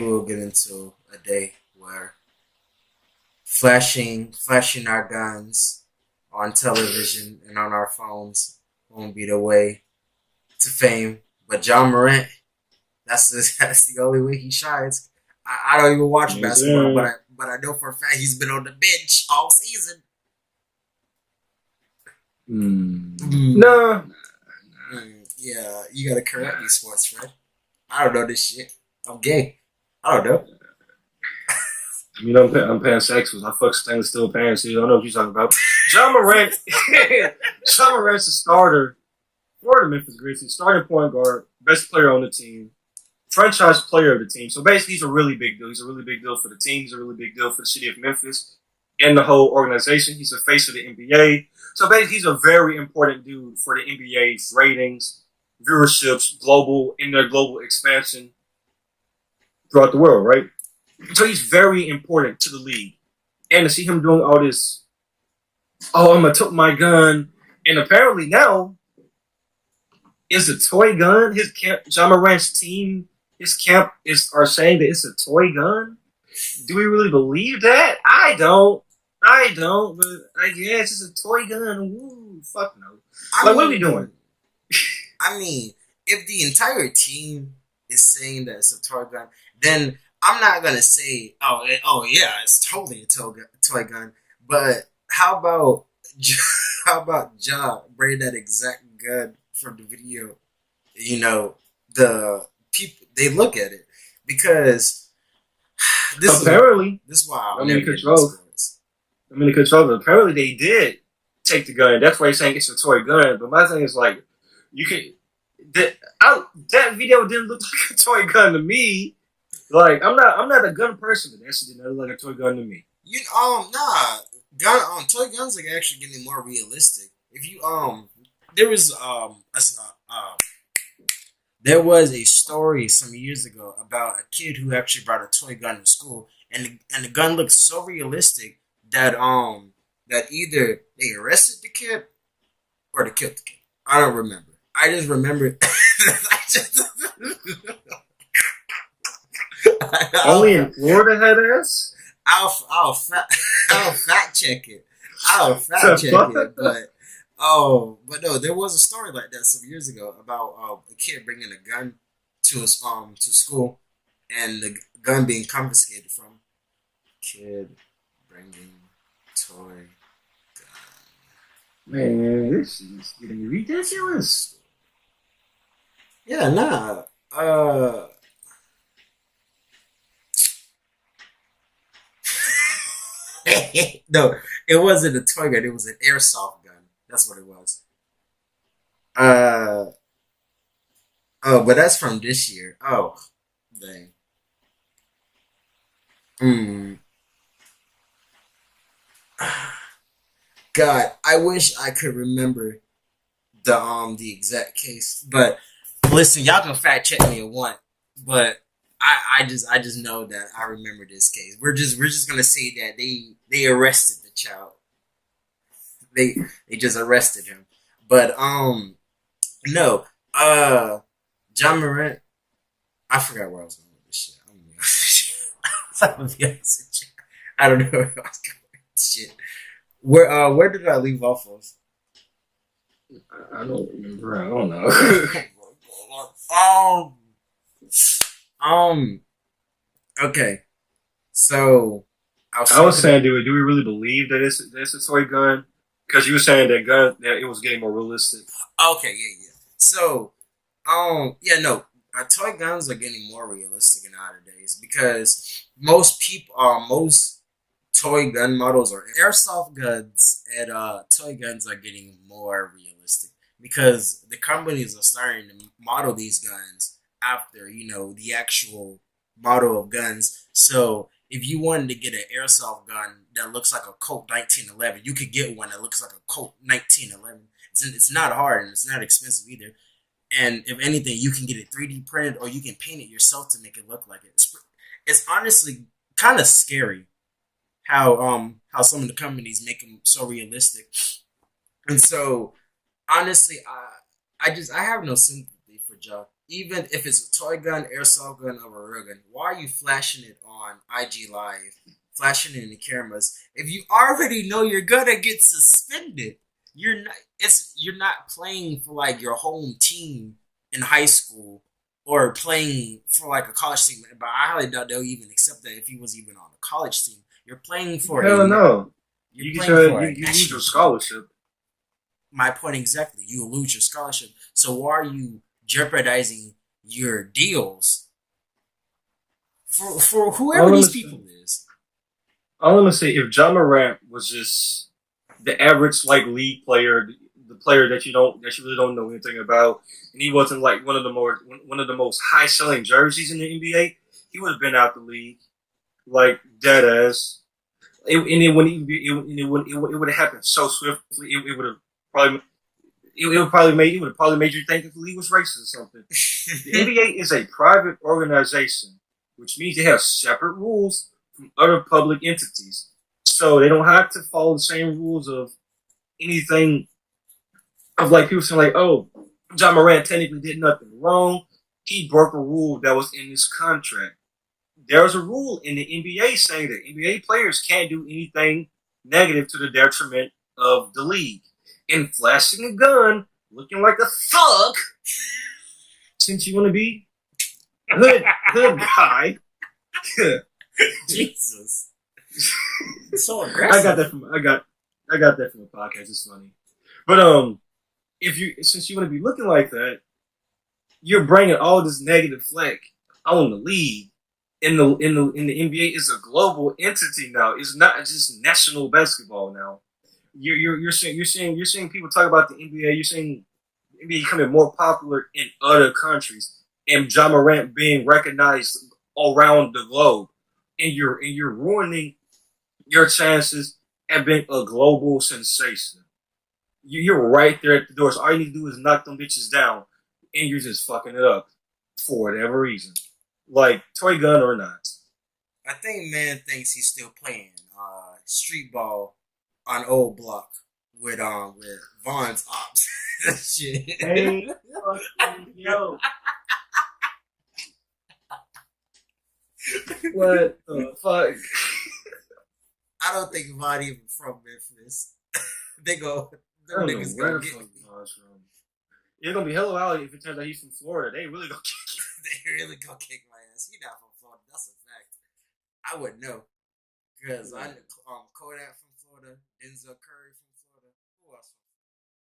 We'll get into a day where flashing our guns on television and on our phones won't be the way to fame. But John Morant, that's the only way he shines. I don't even watch Yes, basketball, sir. but I know for a fact he's been on the bench all season. Mm, No. yeah, you gotta correct me, sports friend. I don't know this shit. I'm gay. I don't know. I'm paying sexuals. I fuck stainless steel pants. So I don't know what you're talking about. John Morant. John Morant's a starter for the Memphis Grizzlies. Starting point guard, best player on the team, franchise player of the team. So basically, he's a really big deal. He's a really big deal for the team. He's a really big deal for the city of Memphis and the whole organization. He's the face of the NBA. So basically, he's a very important dude for the NBA's ratings, viewerships, global in their global expansion throughout the world, right? So he's very important to the league. And to see him doing all this, oh, I'm gonna took my gun, and apparently now is a toy gun. His camp, John Morant's team, his camp are saying that it's a toy gun. Do we really believe that? I don't. I don't. But I guess it's a toy gun. Woo, fuck no. I Like, what are we mean, doing? I mean, if the entire team is saying that it's a toy gun, then I'm not gonna say, oh yeah, it's totally a toy gun. But how about how about Ja bring that exact gun from the video? You know, the people they look at it because this is Apparently, this is why I'll I'm never in get into control. sports. I'm in control. Apparently, they did take the gun. That's why he's saying it's a toy gun. But my thing is like, you can that video didn't look like a toy gun to me. Like I'm not a gun person, but that shit did not look like a toy gun to me. Nah, toy guns are actually getting more realistic. If you there was there was a story some years ago about a kid who actually brought a toy gun to school, and the gun looked so realistic that that either they arrested the kid or they killed the kid. I don't remember. I just remember. I just, Only I'll, in Florida had ass. I'll fact check it. I'll fact The check fuck? it, but no, there was a story like that some years ago about a kid bringing a gun to school, and the gun being confiscated from kid bringing toy Man, this is getting ridiculous. gun. Yeah, nah. No, it wasn't a toy gun. It was an airsoft gun. That's what it was. Uh oh, but that's from this year. Oh, dang. Hmm. God, I wish I could remember the exact case. But listen, y'all can fact check me if want. But I just know that I remember this case. We're just gonna say that they arrested the child. They they just arrested him. But no. John Morant. I forgot where I was going with this shit. I'm gonna be honest with you. I don't know where I was going with this shit. Where did I leave off of? I don't remember. I don't know. um um okay. So I was I was talking. saying, do we really believe that it's a toy gun? Because you were saying that it was getting more realistic. Okay, yeah. So yeah, no. Toy guns are getting more realistic nowadays because most toy gun models or airsoft guns and toy guns are getting more realistic because the companies are starting to model these guns after the actual model of guns. So if you wanted to get an airsoft gun that looks like a Colt 1911, you could get one that looks like a Colt 1911. It's not hard and it's not expensive either. And if anything, you can get it 3D printed or you can paint it yourself to make it look like it. It's honestly kind of scary how some of the companies make them so realistic. And so honestly, I have no sympathy for Joe. even if it's a toy gun, airsoft gun, or a real gun, why are you flashing it on IG Live, flashing it in the cameras? If you already know you're gonna get suspended, you're not playing for like your home team in high school or playing for like a college team. But I highly doubt they'll even accept that if he was even on a college team. You're playing for Hell no. you're You get playing your for a you lose your national team. scholarship. My point exactly. You will lose your scholarship. So why are you jeopardizing your deals for whoever All I'm these gonna people say, is? all I'm gonna say, if Ja Morant was just the average like league player, the player that you really don't know anything about, and he wasn't like one of the most high selling jerseys in the NBA, he would have been out the league like dead ass. And it wouldn't even be, it would have happened so swiftly. It would have probably it would have probably made you think that the league was racist or something. The NBA is a private organization, which means they have separate rules from other public entities. So they don't have to follow the same rules of anything of like people saying like, oh, John Morant technically did nothing wrong. He broke a rule that was in his contract. There's a rule in the NBA saying that NBA players can't do anything negative to the detriment of the league. And flashing a gun, looking like a thug, since you want to be hood guy. Jesus, so I got aggressive. that from I got that from a podcast. It's funny, but if you since you want to be looking like that, you're bringing all this negative flack on the league. In the NBA is a global entity now. It's not just national basketball now. You're seeing people talk about the NBA. You're seeing the NBA becoming more popular in other countries, and Ja Morant being recognized around the globe, and you're ruining your chances at being a global sensation. You're right there at the door. So all you need to do is knock them bitches down, and you're just fucking it up for whatever reason, like toy gun or not. I think man thinks he's still playing street ball on old block with Vaughn's ops. That shit. Hey, fucking yo, what the fuck? I don't think Vaughn even from Memphis. They go, I them don't know niggas where gonna the get fuck me. John's from. It's gonna be hella out if it turns out he's from Florida. They really gonna kick They really gonna kick my ass. He not from Florida. That's a fact. I would know because I him. knew Kodak from Florida, Denzel Curry from